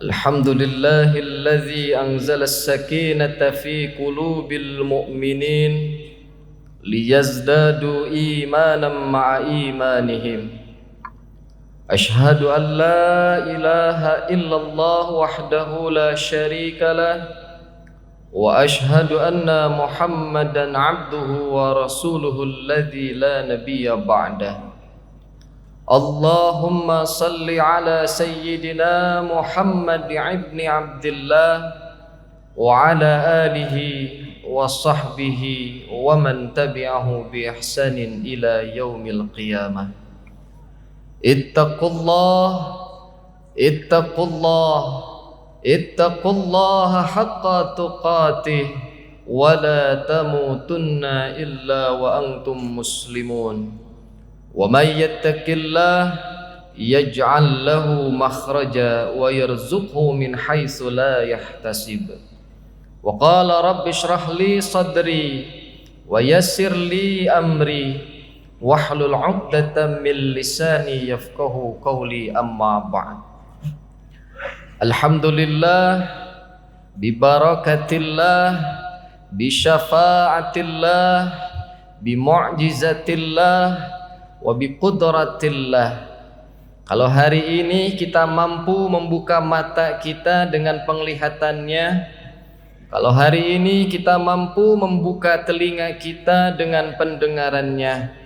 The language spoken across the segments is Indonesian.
Alhamdulillahilladzi anzala as-sakinata fi qulubil mu'minin liyazdadu imanan ma'a imanihim. Ashhadu an la ilaha illallah wahdahu la syarika lah wa ashhadu anna Muhammadan abduhu wa rasuluhu alladzi la nabiyya ba'dah. Allahumma salli ala sayyidina Muhammad ibn Abdillah wa ala alihi wa sahbihi wa man tabi'ahu bi ihsanin ila yaumil qiyamah. Ittaqullaha haqqa tuqatih wa la tamutunna illa wa antum muslimun. Wa may yattaqillah yaj'al lahu makhraja wa yarzuqhu min haitsu la yahtasib. Wa qala rabbi shrah li sadri wa yassir li amri wahlul 'uqdatam min lisani yafqahu qawli, amma ba'd. Alhamdulillah bi barakatillah bi syafaatillah bi mu'jizatillah wa bi qudratillah. Kalau hari ini kita mampu membuka mata kita dengan penglihatannya, kalau hari ini kita mampu membuka telinga kita dengan pendengarannya,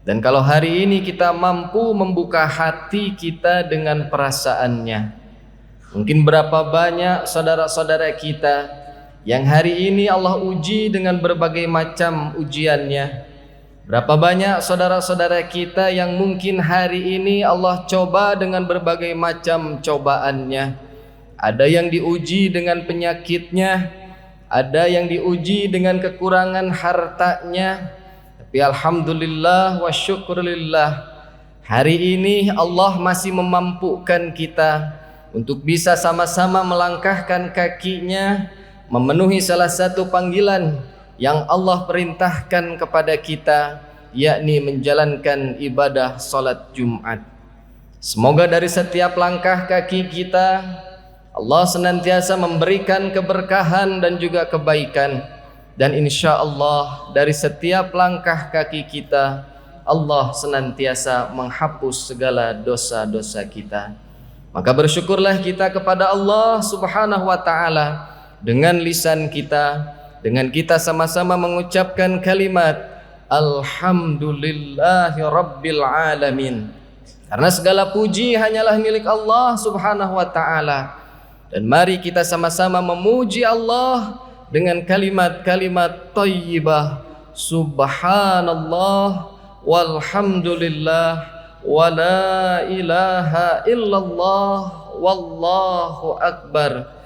dan kalau hari ini kita mampu membuka hati kita dengan perasaannya, mungkin berapa banyak saudara-saudara kita yang hari ini Allah uji dengan berbagai macam ujiannya. Berapa banyak saudara-saudara kita yang mungkin hari ini Allah coba dengan berbagai macam cobaannya. Ada yang diuji dengan penyakitnya, ada yang diuji dengan kekurangan hartanya. Tapi alhamdulillah wa syukurillah, hari ini Allah masih memampukan kita untuk bisa sama-sama melangkahkan kakinya memenuhi salah satu panggilan yang Allah perintahkan kepada kita, yakni menjalankan ibadah salat Jumat. Semoga dari setiap langkah kaki kita Allah senantiasa memberikan keberkahan dan juga kebaikan, dan insya Allah dari setiap langkah kaki kita Allah senantiasa menghapus segala dosa-dosa kita. Maka bersyukurlah kita kepada Allah Subhanahu wa ta'ala dengan lisan kita, dengan kita sama-sama mengucapkan kalimat Alhamdulillahi Rabbil Alamin. Karena segala puji hanyalah milik Allah Subhanahu wa ta'ala. Dan mari kita sama-sama memuji Allah dengan kalimat-kalimat thayyibah. Subhanallah walhamdulillah wa la ilaha illallah wallahu akbar.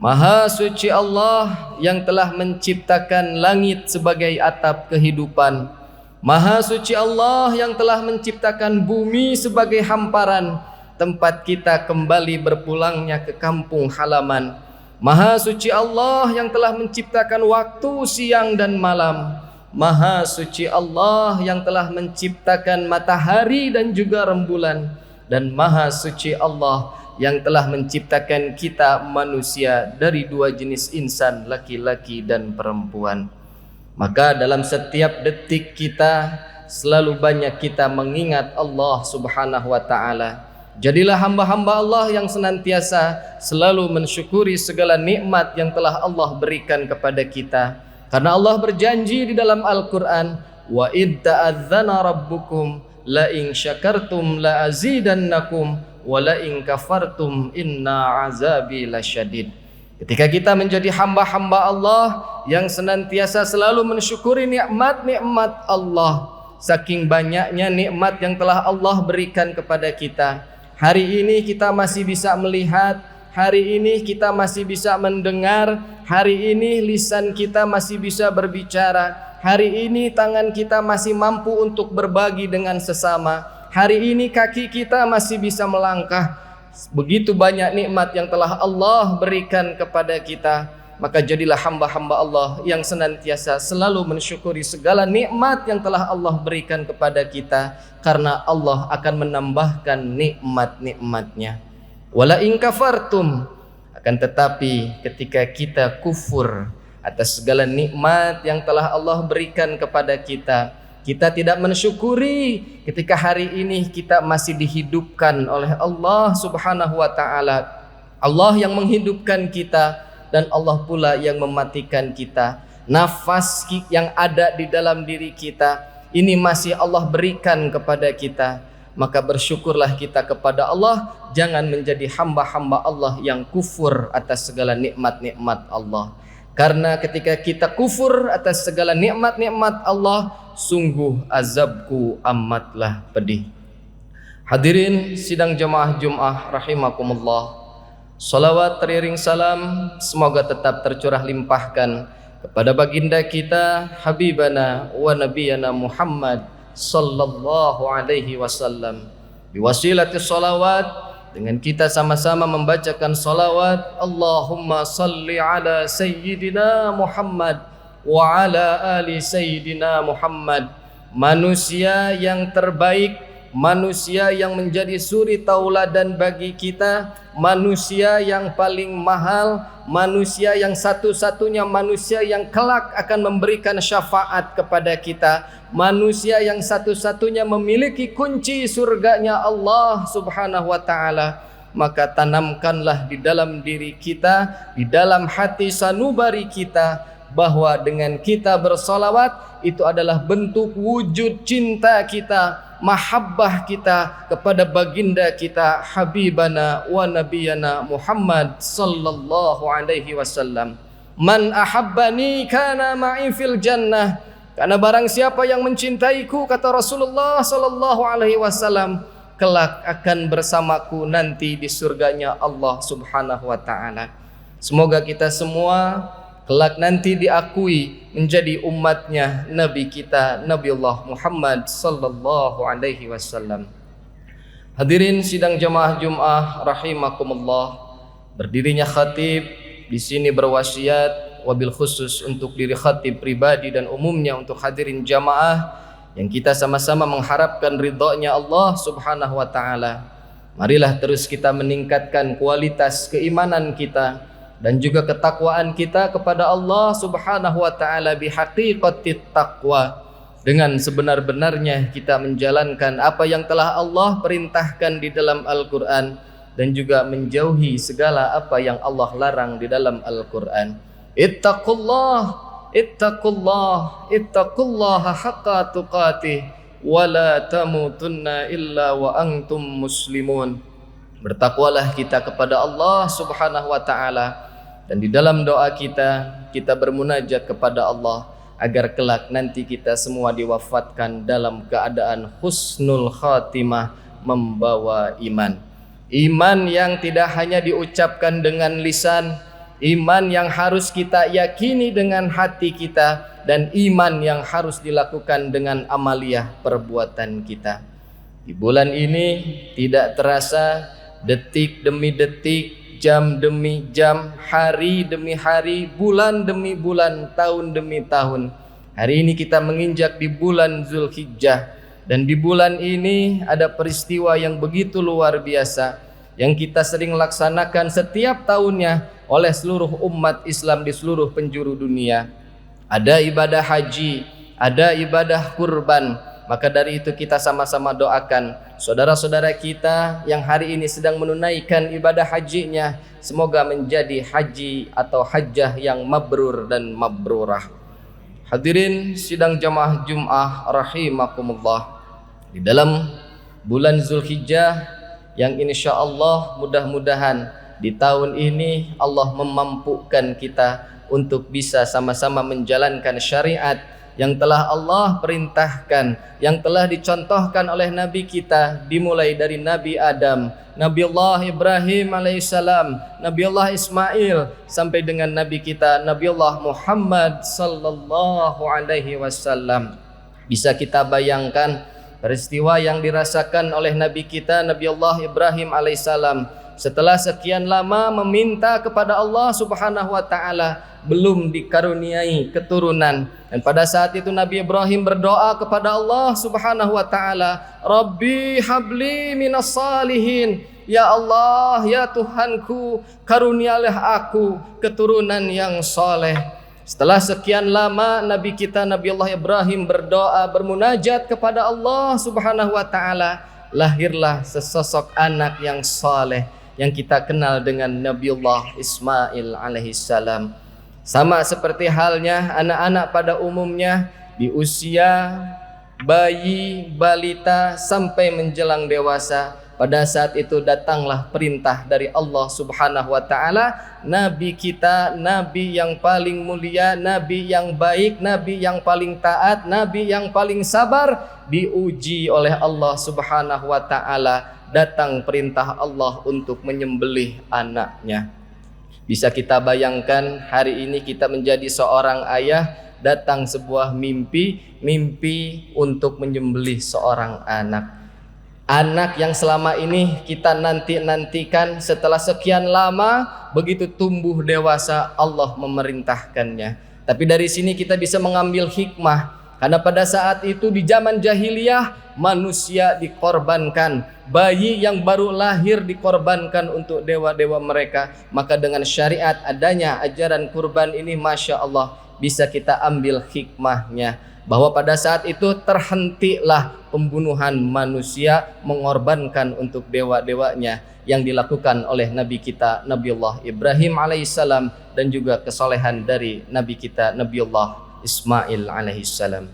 Maha suci Allah yang telah menciptakan langit sebagai atap kehidupan. Maha suci Allah yang telah menciptakan bumi sebagai hamparan tempat kita kembali berpulangnya ke kampung halaman. Maha suci Allah yang telah menciptakan waktu siang dan malam. Maha suci Allah yang telah menciptakan matahari dan juga rembulan. Dan maha suci Allah yang telah menciptakan kita manusia dari dua jenis insan, laki-laki dan perempuan. Maka dalam setiap detik kita selalu banyak kita mengingat Allah Subhanahu wa ta'ala. Jadilah hamba-hamba Allah yang senantiasa selalu mensyukuri segala nikmat yang telah Allah berikan kepada kita. Karena Allah berjanji di dalam Al-Quran, wa id ta'adzana rabbukum la in syakartum la azidannakum wala in kafartum inna azabi lasyadid. Ketika kita menjadi hamba-hamba Allah yang senantiasa selalu mensyukuri nikmat-nikmat Allah, saking banyaknya nikmat yang telah Allah berikan kepada kita, hari ini kita masih bisa melihat, hari ini kita masih bisa mendengar, hari ini lisan kita masih bisa berbicara, hari ini tangan kita masih mampu untuk berbagi dengan sesama, hari ini kaki kita masih bisa melangkah. begitu banyak nikmat yang telah Allah berikan kepada kita, maka jadilah hamba-hamba Allah yang senantiasa selalu mensyukuri segala nikmat yang telah Allah berikan kepada kita, karena Allah akan menambahkan nikmat-nikmatnya. Wala in kafartum, akan tetapi ketika kita kufur atas segala nikmat yang telah Allah berikan kepada kita, kita tidak mensyukuri ketika hari ini kita masih dihidupkan oleh Allah Subhanahu wa taala. Allah yang menghidupkan kita dan Allah pula yang mematikan kita. Nafas yang ada di dalam diri kita ini masih Allah berikan kepada kita. Maka bersyukurlah kita kepada Allah, jangan menjadi hamba-hamba Allah yang kufur atas segala nikmat-nikmat Allah. Karena ketika kita kufur atas segala nikmat-nikmat Allah, sungguh azabku amatlah pedih. Hadirin sidang jamaah Jum'ah rahimakumullah, salawat teriring salam semoga tetap tercurah limpahkan kepada baginda kita Habibana wa Nabiyana Muhammad sallallahu alaihi wasallam. Biwasilati salawat, dengan kita sama-sama membacakan salawat, Allahumma salli ala Sayyidina Muhammad wa ala ali Sayyidina Muhammad. Manusia yang terbaik, manusia yang menjadi suri tauladan bagi kita, manusia yang paling mahal, manusia yang satu-satunya manusia yang kelak akan memberikan syafaat kepada kita, manusia yang satu-satunya memiliki kunci surganya Allah Subhanahu wa taala. Maka tanamkanlah di dalam diri kita, di dalam hati sanubari kita, bahwa dengan kita bersolawat itu adalah bentuk wujud cinta kita, mahabbah kita kepada baginda kita Habibana wa Nabiyana Muhammad sallallahu alaihi wasallam. Man ahabbani kana ma'i fil jannah, karena barang siapa yang mencintaiku, kata Rasulullah sallallahu alaihi wasallam, kelak akan bersamaku nanti di surganya Allah Subhanahu wa taala. Semoga kita semua kelak nanti diakui menjadi umatnya Nabi kita Nabiullah Muhammad sallallahu alaihi wasallam. Hadirin sidang jamaah Jum'ah rahimakumullah, berdirinya khatib di sini berwasiat wabil khusus untuk diri khatib pribadi dan umumnya untuk hadirin jamaah yang kita sama-sama mengharapkan ridhonya Allah Subhanahu wa taala. Marilah terus kita meningkatkan kualitas keimanan kita dan juga ketakwaan kita kepada Allah Subhanahu wa taala bihaqiqatit taqwa, dengan sebenar-benarnya kita menjalankan apa yang telah Allah perintahkan di dalam Al-Qur'an dan juga menjauhi segala apa yang Allah larang di dalam Al-Qur'an. Ittaqullah, ittaqullah, ittaqullaha haqqa tuqatih wa la tamutunna illa wa antum muslimun. Bertakwalah kita kepada Allah Subhanahu wa taala, dan di dalam doa kita bermunajat kepada Allah agar kelak nanti kita semua diwafatkan dalam keadaan husnul khatimah, membawa iman. Iman yang tidak hanya diucapkan dengan lisan, iman yang harus kita yakini dengan hati kita, dan iman yang harus dilakukan dengan amaliyah perbuatan kita. Di bulan ini tidak terasa, detik demi detik, jam demi jam, hari demi hari, bulan demi bulan, tahun demi tahun. Hari ini kita menginjak di bulan Zulhijjah, dan di bulan ini ada peristiwa yang begitu luar biasa yang kita sering laksanakan setiap tahunnya oleh seluruh umat Islam di seluruh penjuru dunia. Ada ibadah haji, ada ibadah kurban. Maka dari itu kita sama-sama doakan saudara-saudara kita yang hari ini sedang menunaikan ibadah hajinya, semoga menjadi haji atau hajjah yang mabrur dan mabrurah. Hadirin sidang jamaah Jum'ah rahimakumullah, di dalam bulan Zulhijjah yang insyaallah mudah-mudahan di tahun ini Allah memampukan kita untuk bisa sama-sama menjalankan syariat yang telah Allah perintahkan, yang telah dicontohkan oleh Nabi kita, dimulai dari Nabi Adam, Nabiullah Ibrahim alaihissalam, Nabiullah Ismail, sampai dengan Nabi kita Nabiullah Muhammad sallallahu alaihi wasallam. Bisa kita bayangkan peristiwa yang dirasakan oleh Nabi kita Nabiullah Ibrahim alaihissalam setelah sekian lama meminta kepada Allah Subhanahu wa taala, belum dikaruniai keturunan. Dan pada saat itu Nabi Ibrahim berdoa kepada Allah Subhanahu wa taala, Rabbi habli minas salihin. Ya Allah, ya Tuhanku, karunialah aku keturunan yang soleh. Setelah sekian lama Nabi kita Nabi Allah Ibrahim berdoa, bermunajat kepada Allah Subhanahu wa taala, lahirlah sesosok anak yang soleh yang kita kenal dengan Nabiullah Ismail alaihissalam. Sama seperti halnya anak-anak pada umumnya, di usia bayi, balita sampai menjelang dewasa, pada saat itu datanglah perintah dari Allah Subhanahu wa taala, nabi kita, nabi yang paling mulia, nabi yang baik, nabi yang paling taat, nabi yang paling sabar, diuji oleh Allah Subhanahu wa taala. Datang perintah Allah untuk menyembelih anaknya. Bisa kita bayangkan hari ini kita menjadi seorang ayah, datang sebuah mimpi untuk menyembelih seorang anak. Anak yang selama ini kita nantikan, setelah sekian lama begitu tumbuh dewasa Allah memerintahkannya. Tapi dari sini kita bisa mengambil hikmah, karena pada saat itu di zaman jahiliyah manusia dikorbankan, bayi yang baru lahir dikorbankan untuk dewa-dewa mereka. Maka dengan syariat adanya ajaran kurban ini, Masya Allah, bisa kita ambil hikmahnya, bahwa pada saat itu terhentilah pembunuhan manusia, mengorbankan untuk dewa-dewanya yang dilakukan oleh Nabi kita Nabiullah Ibrahim alaihissalam, dan juga kesolehan dari Nabi kita Nabiullah Ismail alaihissalam.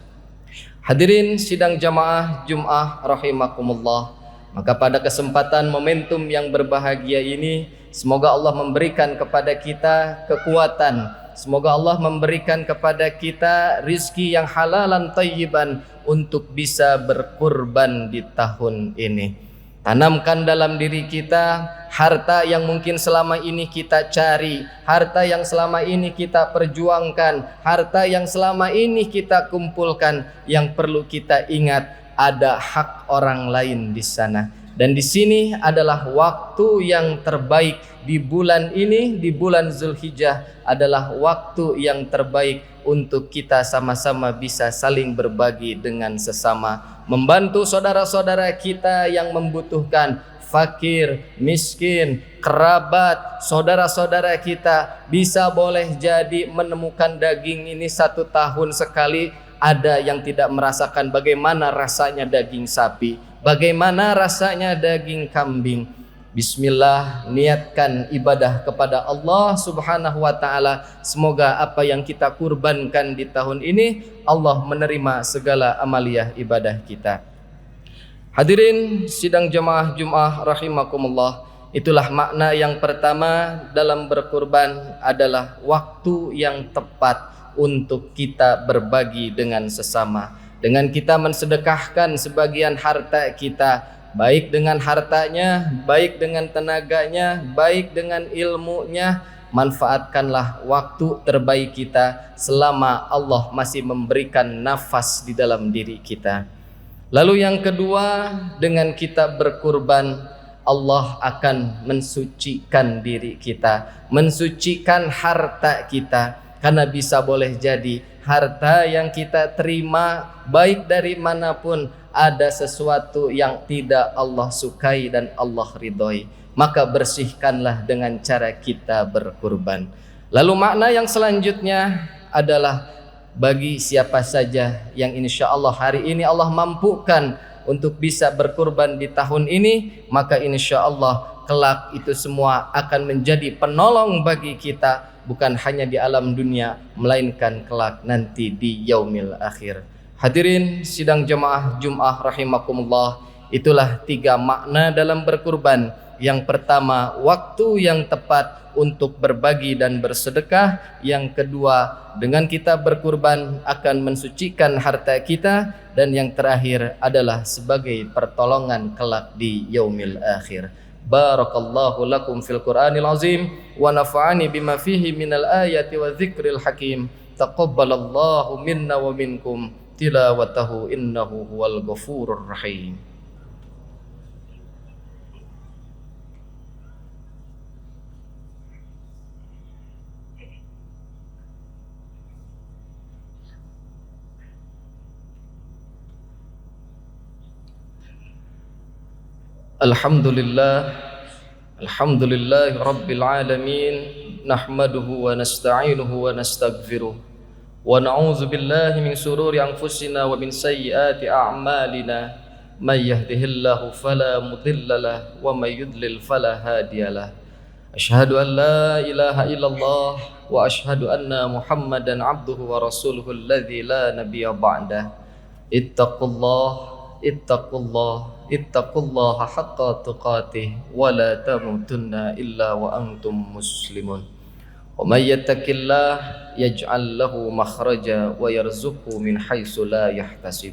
Hadirin sidang jamaah Jum'ah rahimakumullah, maka pada kesempatan momentum yang berbahagia ini, semoga Allah memberikan kepada kita kekuatan, semoga Allah memberikan kepada kita rizki yang halalan thayyiban untuk bisa berkurban di tahun ini. Tanamkan dalam diri kita harta yang mungkin selama ini kita cari, harta yang selama ini kita perjuangkan, harta yang selama ini kita kumpulkan. Yang perlu kita ingat, ada hak orang lain di sana. Dan di sini adalah waktu yang terbaik di bulan ini, di bulan Zulhijjah, adalah waktu yang terbaik untuk kita sama-sama bisa saling berbagi dengan sesama, membantu saudara-saudara kita yang membutuhkan, fakir, miskin, kerabat, saudara-saudara kita. Bisa boleh jadi menemukan daging ini 1 tahun sekali. Ada yang tidak merasakan bagaimana rasanya daging sapi, bagaimana rasanya daging kambing. Bismillah, niatkan ibadah kepada Allah Subhanahu wa taala. Semoga apa yang kita kurbankan di tahun ini, Allah menerima segala amaliyah ibadah kita. Hadirin sidang jamaah Jum'ah rahimakumullah, itulah makna yang pertama dalam berkurban, adalah waktu yang tepat untuk kita berbagi dengan sesama. Dengan kita mensedekahkan sebagian harta kita, baik dengan hartanya, baik dengan tenaganya, baik dengan ilmunya. Manfaatkanlah waktu terbaik kita selama Allah masih memberikan nafas di dalam diri kita. Lalu yang kedua, dengan kita berkurban, Allah akan mensucikan diri kita, mensucikan harta kita. Karena bisa boleh jadi harta yang kita terima, baik dari manapun, ada sesuatu yang tidak Allah sukai dan Allah ridhoi. Maka bersihkanlah dengan cara kita berkurban. Lalu makna yang selanjutnya adalah bagi siapa saja yang insya Allah hari ini Allah mampukan untuk bisa berkurban di tahun ini, maka insya Allah kelak itu semua akan menjadi penolong bagi kita, bukan hanya di alam dunia, melainkan kelak nanti di yaumil akhir. Hadirin sidang jamaah Jum'ah rahimakumullah, itulah 3 makna dalam berkurban. Yang pertama, waktu yang tepat untuk berbagi dan bersedekah. Yang kedua, dengan kita berkurban akan mensucikan harta kita. Dan yang terakhir adalah sebagai pertolongan kelak di yaumil akhir. Barakallahu lakum fil Qur'anil azim wa nafa'ani bima fihi minal ayati wa dzikril hakim. Taqabbalallahu minna wa minkum tilawatahu innahu huwal ghafurur rahim. Alhamdulillah, alhamdulillah rabbil alamin, nahmaduhu wa nasta'inuhu wa nastaghfiruh wa na'udzu billahi min sururi anfusina wa min sayyiati a'malina. May yahdihillahu fala mudhillalah wa may yudlil fala hadiyalah. Asyhadu an la ilaha illallah wa asyhadu anna Muhammadan abduhu wa rasuluhu alladzi la nabiyya ba'dah. Ittaqullah, ittaqullah, ittaqullaha haqqa tuqatih wa la tamutunna illa wa antum muslimun. Wa may yattaqillah yaj'al lahu makhraja wa yarzuqhu min haitsu la yahtasib.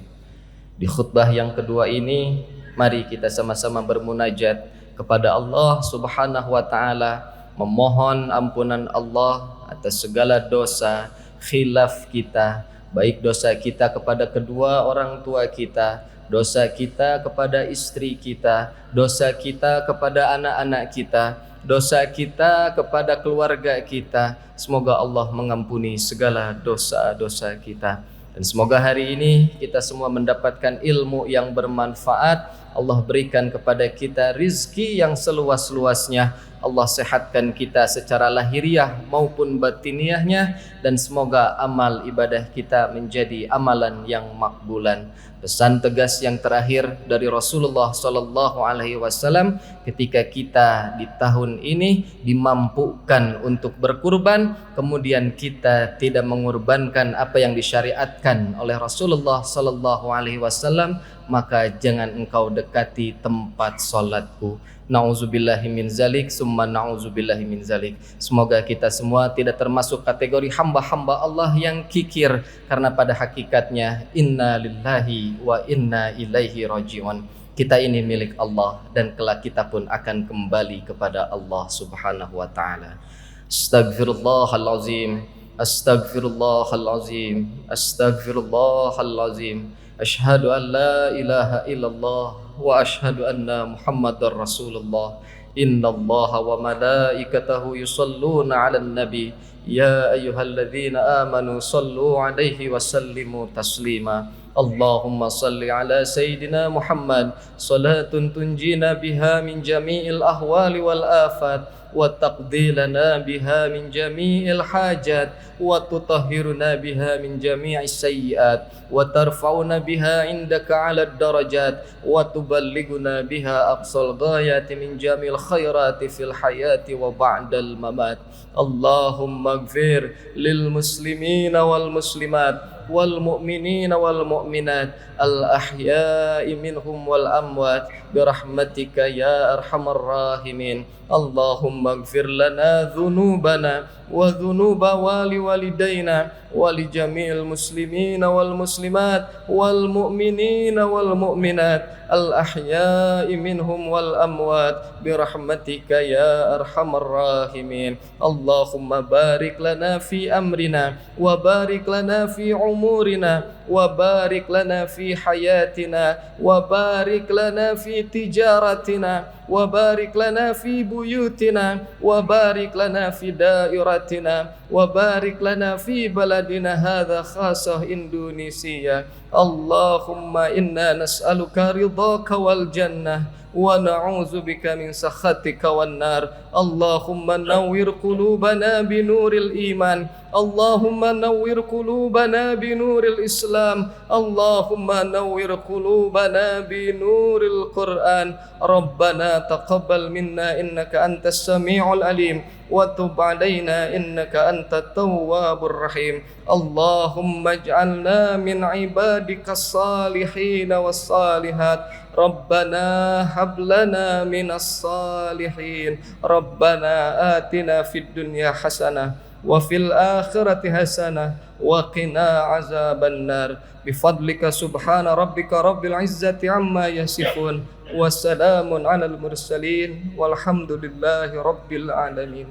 Di khutbah yang kedua ini, mari kita sama-sama bermunajat kepada Allah Subhanahu wa taala, memohon ampunan Allah atas segala dosa khilaf kita, baik dosa kita kepada kedua orang tua kita, dosa kita kepada istri kita, dosa kita kepada anak-anak kita, dosa kita kepada keluarga kita. Semoga Allah mengampuni segala dosa-dosa kita. Dan semoga hari ini kita semua mendapatkan ilmu yang bermanfaat. Allah berikan kepada kita rizki yang seluas-luasnya. Allah sehatkan kita secara lahiriah maupun batiniahnya. Dan semoga amal ibadah kita menjadi amalan yang makbulan. Pesan tegas yang terakhir dari Rasulullah SAW ketika kita di tahun ini dimampukan untuk berkurban, kemudian kita tidak mengorbankan apa yang disyariatkan oleh Rasulullah SAW, maka jangan engkau dekati tempat salatku. Na'udzubillahi min zalik, summa na'udzubillahi min zalik. Semoga kita semua tidak termasuk kategori hamba-hamba Allah yang kikir, karena pada hakikatnya inna lillahi wa inna ilaihi raji'un. Kita ini milik Allah dan kelak kita pun akan kembali kepada Allah Subhanahu wa taala. Astaghfirullahalazim, astaghfirullahalazim, astaghfirullahalazim. Asyhadu an la ilaha illallah wa asyhadu anna Muhammadar Rasulullah. Innallaha wa malaikatahu yusalluna 'alan nabi. Ya ayyuhalladzina amanu sallu 'alaihi wa sallimu taslima. Allahumma salli ala sayyidina Muhammad salatun tunjina biha min jami'il ahwali wal afat wa taqdi lana biha min jami'il hajat wa tutahhiruna biha min jami'is sayyiat wa tarfa'una biha indaka 'alad darajat wa tuballighuna biha aqsal ghayati min jami'il khairati fil hayati wa ba'dal mamat. Allahumma ighfir lil muslimina wal muslimat wal mu'minina wal mu'minat al ahya'i minhum wal amwat birahmatika ya arhamar rahimin. Allahumma ighfir lana dhunubana wa dhunuba wali walidayna wa li jami'il muslimina wal muslimat wal mu'minina wal mu'minat al ahya'i minhum wal amwat birahmatika ya arhamar rahimin. Allahumma barik lana fi amrina wa barik lana fi umurina wa barik lana fi hayatina wa barik lana fi tijaratina wa barik lana fi buyutina wa barik lana fi dairatina wa barik lana fi baladina hadha khasah Indonesia. Allahumma inna nas'aluka ridhaka wal jannah wa na'udzubika min sakhatika wan nar. Allahumma nawwir qulubana binuril iman. Allahumma nawwir qulubana binuril Islam. Allahumma nawwir qulubana binuril Quran. Rabbana taqabbal minna innaka antas samiul alim wa tub alaina innaka antat tawwabur rahim. Allahumma ij'alna min ibadikas salihin was salihat. Rabbana hab lana minas salihin. Rabbana atina fid dunya hasanah wa fil akhirati hasanah wa qina azaban nar. Bifadlika subhana rabbika rabbil izzati amma yasifun. Wassalamun alal mursalin walhamdulillahi rabbil alamin.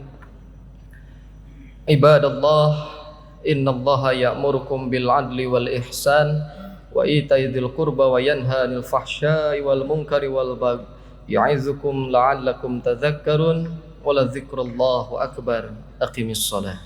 Ibadallah, innallaha ya'murukum bil adli wal ihsan wa ita'i dzil qurba wa yanha 'anil fahsya'i wal munkari wal baghi ya'izukum la'allakum tadhakkarun wa la dzikrullahi akbar. Aqimis shalah.